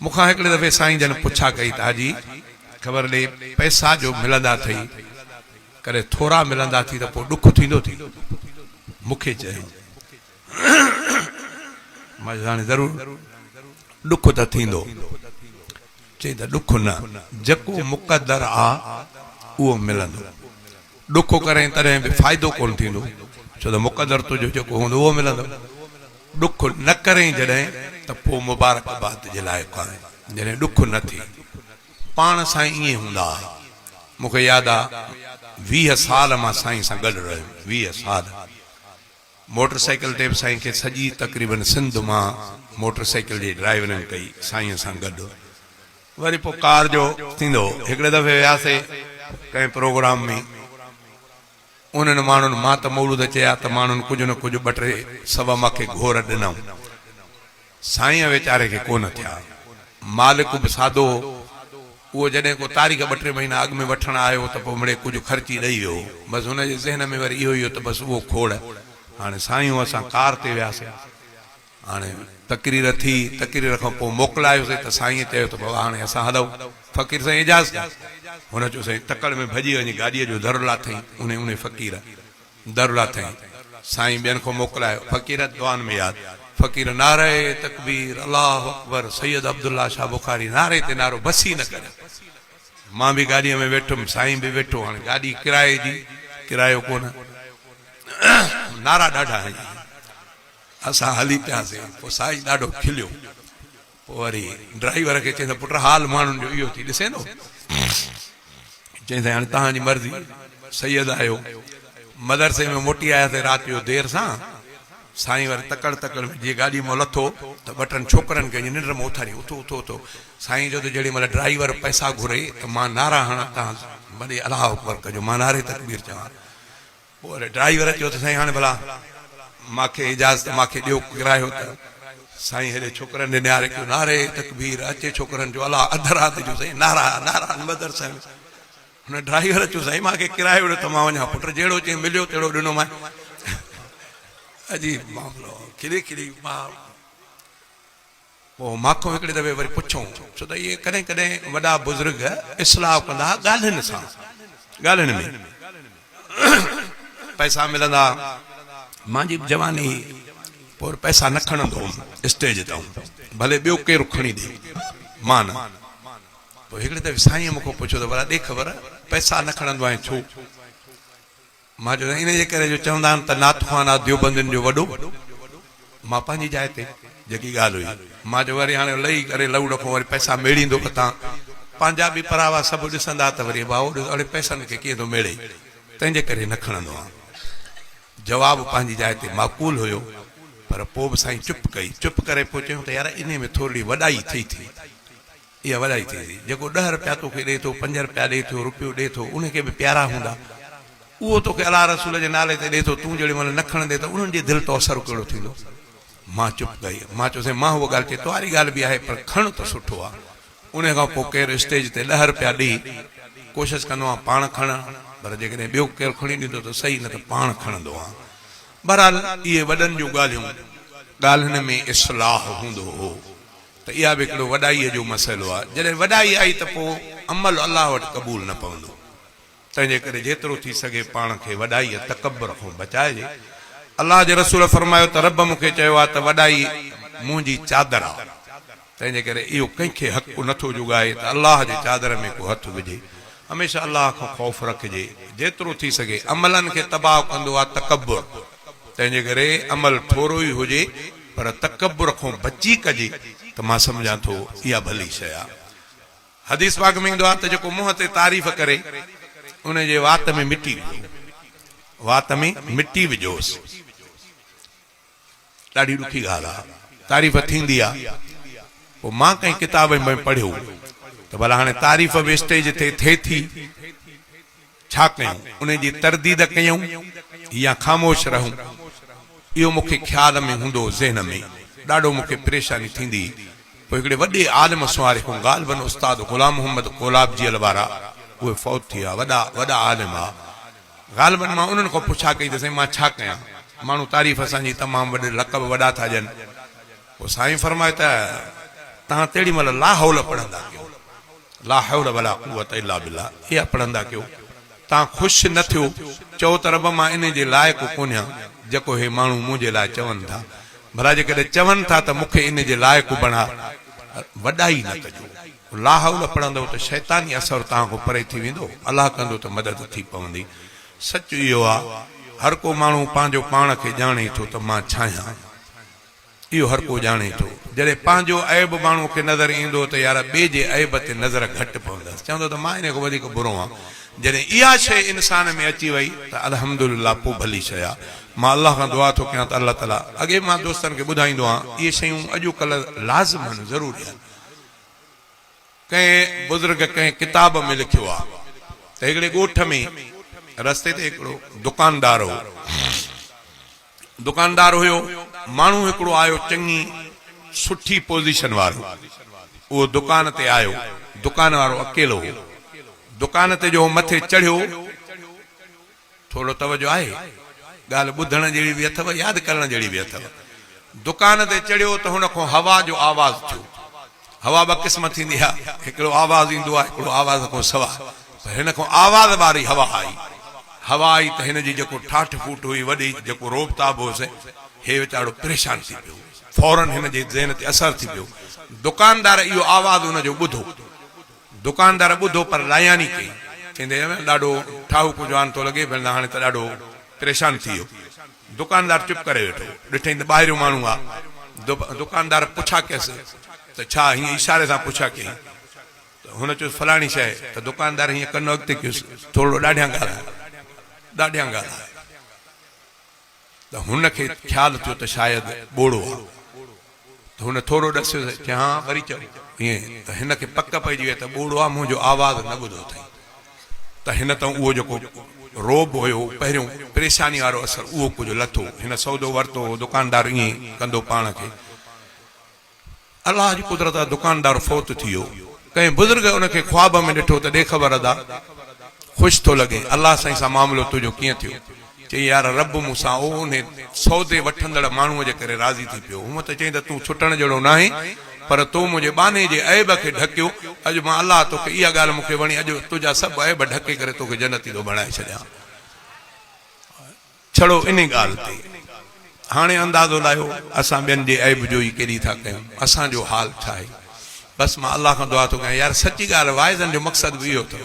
मूंखां हिकिड़े दफ़े साईं जन पुछा कई त हाजी ख़बर ॾे पैसा जो मिलंदा थई करे थोरा मिलंदा थी त पोइ ॾुख थींदो थी मूंखे चयो मां हाणे ज़रूरु ॾुख त थींदो चई त ॾुख न जेको मुक़दर आहे उहो मिलंदो ॾुख करें तॾहिं बि फ़ाइदो कोन थींदो छो त मुक़दर तुंहिंजो जेको हूंदो उहो मिलंदो ॾुख न करें जॾहिं त पोइ मुबारकबाद जे लाइक़ु आहे जॾहिं ॾुख न थिए पाण साईं ईअं हूंदा हुआ मूंखे यादि आहे 20 साल मां साईं सां गॾु रहियो 20 साल मोटरसाइकिल ते बि साईं खे सॼी तक़रीबन सिंध मां मोटरसाइकिल जी ड्राइवरिंग कई साईं सां गॾु वरी पोइ कार जो थींदो हिकिड़े दफ़े वियासीं कंहिं प्रोग्राम में उन्हनि माण्हुनि मां त मौलूद चया त माण्हुनि कुझु न कुझु 2-3 सवा मूंखे घोर ॾिनऊं साईं वीचारे खे कोन थिया मालिक बि सादो उहो जॾहिं को तारीख़ 2-3 महीना अॻु में वठणु आयो त पोइ मिड़े कुझु ख़र्ची ॾेई वियो बसि हुनजे ज़हन में वरी इहो ई त बसि उहो खोड़ हाणे साईं असां कार ते वियासीं हाणे तकरीर थी तकरीर खां पोइ मोकिलायोसीं त साईं चयो त बाबा हाणे असां हलूं फ़क़ीर साईं इजाज़त हुन चयो साईं तकड़ में भॼी वञी गाॾीअ जो दर लाथई उन फ़क़ीर दर लाथई साईं ॿियनि खां मोकिलायो फ़क़ीर दुआन में यादि फ़क़ीर नारे तकबीर अल्लाह अकबर सैयद अब्दुल्ला शाह बुखारी नारे ते नारो बसी न करे मां बि गाॾीअ में वेठुमि साईं बि वेठो हाणे गाॾी किराए जी किरायो कोन नारा ॾाढा आहिनि असां हली पियासीं पोइ साईं ॾाढो खिलियो पोइ वरी ड्राइवर खे चईं पुट हाल माण्हुनि जो इहो थी ॾिसे न चईं हाणे तव्हांजी मर्ज़ी सैयद आयो मदरसे में मोटी आयासीं राति जो देरि सां साईं वरी तकड़ में जीअं गाॾी मां लथो त 2 छोकिरनि खे निंड में उथारी उथो साईं जो त जेॾी महिल ड्राइवर पैसा घुरे त मां नारा हणा तव्हां भले अलाह अकबर कजो मां नारे तकबीर चवां पोइ वरी ड्राइवर चयो त साईं हाणे भला मूंखे इजाज़त मूंखे ॾियो किरायो त साईं हेॾे छोकिरनि ॾे निहारे कयो नारे तकबीर अचे छोकिरनि जो अलाह अध राति जो साईं नारा मदरसे में हुन ड्राइवर चयो साईं मूंखे किरायो ॾियो त मां वञा पुट जहिड़ो चई मिलियो तहिड़ो ॾिनो मां अजीब मामलो खिली मां पोइ माखो हिकिड़े दफ़े वरी पुछूं छो त इहे कॾहिं कॾहिं वॾा बुज़ुर्ग इस्लाह कंदा ॻाल्हियुनि सां ॻाल्हियुनि में पैसा मिलंदा मुंहिंजी जवानी पोइ पैसा न खणंदो हुउमि स्टेज तां भले ॿियो केरु खणी ॾे मां न पोइ हिकिड़े दफ़े साईं मूंखां पुछियो त भला ॾे ख़बर पैसा न खणंदो आहियां छो मां चयो इन जे करे जो चवंदा आहिनि त नाथुखाना देवबंदियुनि जो वॾो मां पंहिंजी जाइ ते जेकी ॻाल्हि हुई मां चयो वरी हाणे लही करे लहू रखो वरी पैसा मेड़ींदो त तव्हां पंहिंजा बि परावा सभु ॾिसंदा त वरी भाउ हाणे पैसनि खे कीअं थो मेड़े तंहिंजे करे न खणंदो आहियां जवाबु पंहिंजी जाइ ते माक़ूल हुयो पर पोइ बि साईं चुप करे पोइ चयूं त यार इन में थोरी वॾाई थी इहा वॾाई थी जेको 10 रुपया तोखे ॾे थो 5 रुपया ॾे थो रुपियो ॾे थो उनखे बि प्यारा हूंदा उहो तोखे अलाह रसूल जे नाले ते ॾे थो तूं जेॾी महिल न खणंदे त उन्हनि जे दिलि तो असरु कहिड़ो थींदो मां चुप कई मां चयोसीं मां उहा ॻाल्हि चई तुम्हारी ॻाल्हि बि आहे पर खण त सुठो आहे उन खां पोइ केरु स्टेज ते 10 रुपया ॾे कोशिशि कंदो आहे पाण खणणु पर जेकॾहिं ॿियो केरु खणी ॾींदो त सही न त पाण खणंदो आहे बहरहाल इहे वॾनि जूं ॻाल्हियुनि में इस्लाह हूंदो हो त इहा बि हिकिड़ो वॾाईअ जो मसइलो आहे जॾहिं वॾाई आई त पोइ अमल अलाह वटि क़बूल न पवंदो तंहिंजे करे जेतिरो थी सघे पाण खे वॾाई तकबर खां बचाइजे अलाह जे रसूल फरमायो त रब मूंखे चयो आहे त वॾाई मुंहिंजी चादर आहे तंहिंजे करे इहो कंहिंखे हक़ नथो जुगाए त अलाह जे चादर में को हथ विझे हमेशह अलाह खां ख़ौफ़ रखिजे जेतिरो थी सघे अमलनि खे तबाह कंदो आहे तकबुर तंहिंजे करे अमल थोरो ई हुजे पर तकबुर खां बची कजे त मां सम्झां थो इहा भली शइ आहे हदीस पाक में ईंदो आहे त जेको मुंहं ते तारीफ़ करे उन जे वात में मिटी विझोसि ॾाढी ॾुखी ॻाल्हि आहे तारीफ़ थींदी आहे पोइ मां कंहिं किताब में पढ़ियो त भला हाणे तारीफ़ बि स्टेज ते थिए थी छा कयूं उन जी तरदीद कयूं या ख़ामोश रहूं इहो मूंखे ख़्याल में हूंदो ज़हन में ॾाढो मूंखे परेशानी थींदी पोइ हिकिड़े वॾे आलिम सुवारे खां ग़ालिबन उस्ताद ग़ुलाम मोहम्मद कोलाब जी वारा उहे फौत थी विया वॾा आलिम आहे ग़ालिबन मां उन्हनि खां पुछा कई त साईं मां छा कयां माण्हू तारीफ़ असांजी तमामु वॾे लक़ब वॾा था ॾियनि पोइ साईं फरमाए त तव्हां तेड़ी महिल ला हौल पढ़ंदा कयो, ला हौल वला कुव्वत इल्ला बिल्लाह इहा पढ़ंदा कयो। तव्हां ख़ुशि न थियो, चओ त रब मां इन जे लाइक़ु कोन्हियां जेको हे माण्हू मुंहिंजे लाइ चवनि था। भला जेकॾहिं चवनि था त मूंखे इन जे लाइक़ु बणा, वॾाई न कजो। ला हौल पढ़ंदव त शैतानी असर तव्हां खां परे थी वेंदो, अलाह कंदो त मदद थी पवंदी। सच इहो आहे, हर को माण्हू पंहिंजो पाण खे ॼाणे थो त मां छा आहियां, इहो हर को ॼाणे थो। जॾहिं पंहिंजो ऐब माण्हू खे नज़र ईंदो त यार ॿिए जे ऐब ते नज़र घटि पवंदसि, चवंदो त मां इन खां वधीक बुरो आहियां। जॾहिं इहा शइ इंसान में अची वई त अल्हम्दुलिल्लाह पोइ भली शइ आहे। मां अलाह खां दुआ थो कयां त अलाह ताला, अॻे मां दोस्तनि खे ॿुधाईंदो आहियां इहे शयूं अॼुकल्ह लाज़िम आहिनि, ज़रूरी आहिनि। कंहिं बुज़ुर्ग कंहिं किताब में लिखियो आहे त हिकिड़े ॻोठ में रस्ते ते हिकिड़ो दुकानदार हो। दुकानदार हुयो, माण्हू हिकिड़ो आयो चङी सुठी पोज़ीशन वारो, उहो दुकान ते आयो, दुकान वारो अकेलो हो। दुकान ते जो मथे चढ़ियो, थोरो तवजो आहे, ॻाल्हि ॿुधण जहिड़ी बि अथव, यादि करण जहिड़ी बि अथव। दुकान ते चढ़ियो त हुन खां हवा जो आवाज़ थियो। हवा ॿ क़िस्म थींदी आहे, हिकिड़ो आवाज़ ईंदो आहे, हिकिड़ो आवाज़ खां सवाइ। हिन खां आवाज़ वारी हवा आई। हवा आई त हिन जी जेको ठाठ फूट हुई, वॾी जेको रोबताब होसि, हे वीचारो परेशान थी पियो, फौरन हिन जे ज़हन ते असर थी पियो। दुकानदार इहो आवाज़ हुन जो ॿुधो, दुकानदार ॿुधो पर लायानी कई, चवंदे ॾाढो ठाहूक जवान थो लॻे, भई हाणे त ॾाढो परेशान थी वियो। दुकानदार चुप करे वेठो, ॾिठई त ॿाहिरियों माण्हू आहे। दुकानदार पुछा कयसि त छा, हीअं इशारे सां पुछा कयईं त हुन चयोसि फलाणी शइ। त दुकानदार हीअं कनो अॻिते कयुसि, थोरो ॾाढियां ॻाल्हाए, ॾाढियां ॻाल्हाए। त हुनखे ख़्यालु थियो त शायदि ॿोड़ो आहे, त हुन थोरो ॾसियोसि, चई हा वरी चओ ईअं। त हिन खे पक पइजी वई त ॿोड़ो आहे, मुंहिंजो आवाज़ न ॿुधो अथई। त हिन त उहो जेको रोब हुयो, पहिरियों परेशानी वारो असर, उहो कुझु लथो। हिन सौदो वरितो, दुकानदार ईअं कंदो पाण खे। अलाह जी कुदरत आहे, दुकानदार फोत थी वियो। कंहिं बुज़ुर्ग उनखे ख्वाब में ॾिठो त ॾे ख़बर अदा, ख़ुशि थो लॻे, अलाह साईं सां मामिलो तुंहिंजो कीअं थियो? चई यार रब मूंसां उन सौदे वठंदड़ माण्हूअ जे करे राज़ी थी पियो। हूअं त चई त तूं छुटण जहिड़ो न आहे, पर तूं मुंहिंजे बाने जे ऐब खे ढकियो। अॼु मां अलाह तोखे, इहा ॻाल्हि मूंखे वणी, अॼु तुंहिंजा सभु ऐब ढके करे तोखे जन्नती थो बणाए छॾियां। छड़ो इन ॻाल्हि ते हाणे अंदाज़ो लायो असां ॿियनि जे ऐब जो ई केॾी था कयूं, असांजो हाल छा आहे। बसि मां अलाह खां दुआ थो कयां, यार सची ॻाल्हि, वाइज़नि जो मक़सदु बि इहो अथव।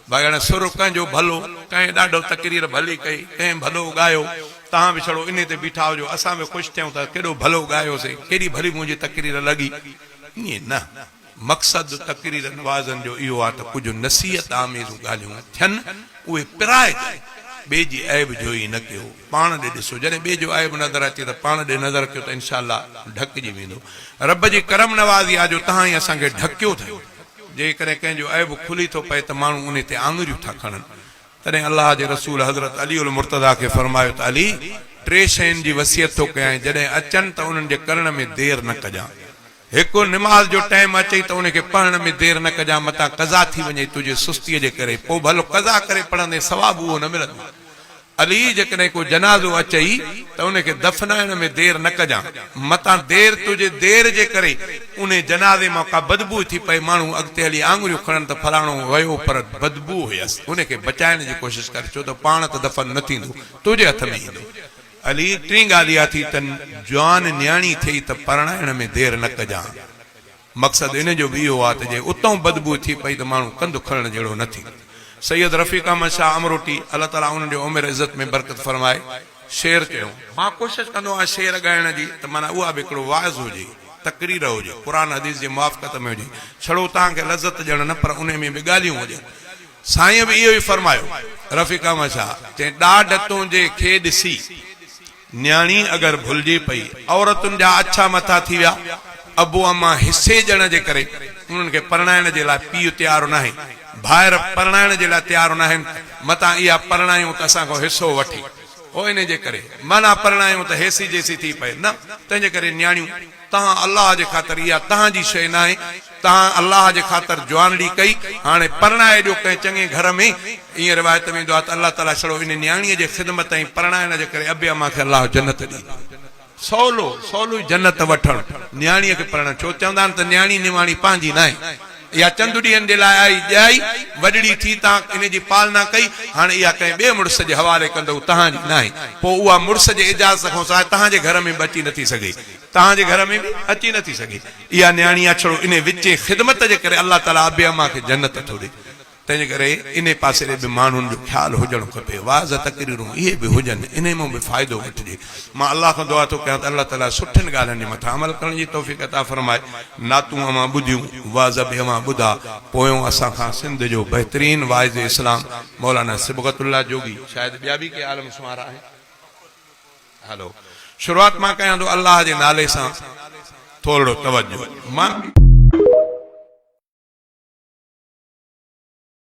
भाई हाणे सुर कंहिंजो भलो, कंहिं ॾाढो तकरीर भली कई, कंहिं भलो ॻायो, तव्हां बि छड़ो इन ते बीठा हुजो, असां बि ख़ुशि थियूं त केॾो भलो ॻायोसीं, केॾी भली मुंहिंजी तकरीर लॻी। ईअं न, मक़सदु तकरीर नवाज़नि जो इहो आहे त कुझु नसीहत आमेज़ूं ॻाल्हियूं थियनि, उहे पिराए ॿिए जी ऐब जो ई न कयो, पाण ॾे ॾिसो। जॾहिं ॿिए जो ऐब नज़र अचे त पाण ॾे नज़र कयो त इंशाअल्लाह ढकिजी वेंदो। रब जी करम नवाज़ी आहे जो तव्हां ई असांखे ढकियो अथव। जेकॾहिं कंहिंजो ऐब खुली थो पए त माण्हू उन ते आङुरियूं था खणनि। तॾहिं अलाह जे रसूल हज़रत अली उल मुर्तज़ा खे फरमायो त अली, टे शयुनि जी वसियत थो कयां, जॾहिं अचनि त उन्हनि जे करण में देरि न कजां। हिकु निमाज़ जो टाइम अचे त उनखे पढ़ण में देरि न कजां, मतां कज़ा थी वञे तुंहिंजे सुस्तीअ जे करे, पोइ भलो कज़ा करे पढ़ंदे सवाबु उहो न मिलंदो। अली जेकॾहिं को जनाज़ो अचई त उनखे दफ़नाइण में देरि न कजां, मतां देरि तुंहिंजे देरि जे करे उन जनाज़े मां का बदबू थी पए, माण्हू अॻिते हली आङुरियूं खणनि त फलाणो वियो पर बदबू हुयसि, उनखे बचाइण जी कोशिशि कर, छो त पाण त दफ़न न थींदो, तुंहिंजे हथ में ईंदो। अली टीं ॻाल्हि इहा थी त जवान न्याणी थिए त परणाइण में देरि न कजां। मक़सदु इन जो बि इहो आहे त जे उतां बदबू थी पई त माण्हू कंधु खणण जहिड़ो न थींदो। सैयद रफ़ीक अहमद शाह अमरोटी, अलाह ताला उन्हनि जो उमिरि इज़त में बरकत फरमाए, शेर चयो, मां कोशिशि कंदो आहियां शेर ॻाइण जी, त माना उहा बि हिकिड़ो वाइज़ हुजे, तकरीर हुजे, क़ुरान हदीस जे मुआफ़क़त में हुजे, छड़ो तव्हांखे लज़त ॾियण न, पर उन में बि ॻाल्हियूं हुजनि। साईं बि इहो ई फरमायो, रफ़ीक अहमद शाह चई, ॾाढ तुंहिंजे खे ॾिसी न्याणी अगरि भुलिजी पई, औरतुनि जा अछा मथा थी विया, अबू अम्मा हिसे ॾियण जे करे उन्हनि खे परणाइण जे लाइ पीउ तयारु न आहे, भाइर परणाइण जे लाइ तयारु न आहिनि, मतां इहा परणायूं त असांखां हिसो वठी, ओ इन जे करे माना परणायूं त हेसी जेसी थी पए न। तंहिंजे करे न्याणियूं, तव्हां अलाह जे ख़ातिर, इहा तव्हांजी शइ न आहे, तव्हां अलाह जे ख़ातिर जवानड़ी कई, हाणे परणाए ॾियो कंहिं चङे घर में। ईअं रिवायत में ईंदो आहे त अलाह ताला छड़ो इन न्याणीअ जे ख़िदमत ऐं परणाइण जे करे अबे अम्मा खे अलाह जन्नत ॾींदो। सवलो सवलो जन्नत वठण न्याणी के पढ़ण छो चवंदा आहिनि त न्याणी निवाणी पंहिंजी न आहे या चंद ॾींहंनि जे लाइ आई ॼाई वॾड़ी थी तव्हां इन जी पालना कई हाणे इहा कंहिं ॿिए मुड़ुस जे हवाले कंदव तव्हांजी न आहे पोइ उहा मुड़ुस जे इजाज़त खां सवाइ तव्हांजे घर में बि अची नथी सघे तव्हांजे घर में बि अची नथी सघे इहा न्याणी आहे छड़ो इन विचे ख़िदमत जे करे अलाह ताला अबे अमा खे जन्नत थो ॾे तंहिंजे करे इन पासे ॾे बि माण्हुनि जो ख़्यालु हुजणु खपे वाज़ तक़रीरूं इहे बि हुजनि इन मां बि फ़ाइदो वठिजे मां अलाह खां दुआ थो कयां त अलाह ताला सुठियुनि ॻाल्हियुनि जे मथां अमल करण जी तौफ़ीक़ अता फरमाए नातूं अमां ॿुधियूं वाज़ बि अमां ॿुधा पोयों असां खां सिंध जो बहितरीन वाइज़ इस्लाम मौलाना सिबगतुल्लाह जोगी शायदि ॿिया बि के आलम शुमार आहे हलो शुरूआत मां कयां थो अलाह जे नाले सां थोरो तवजो मां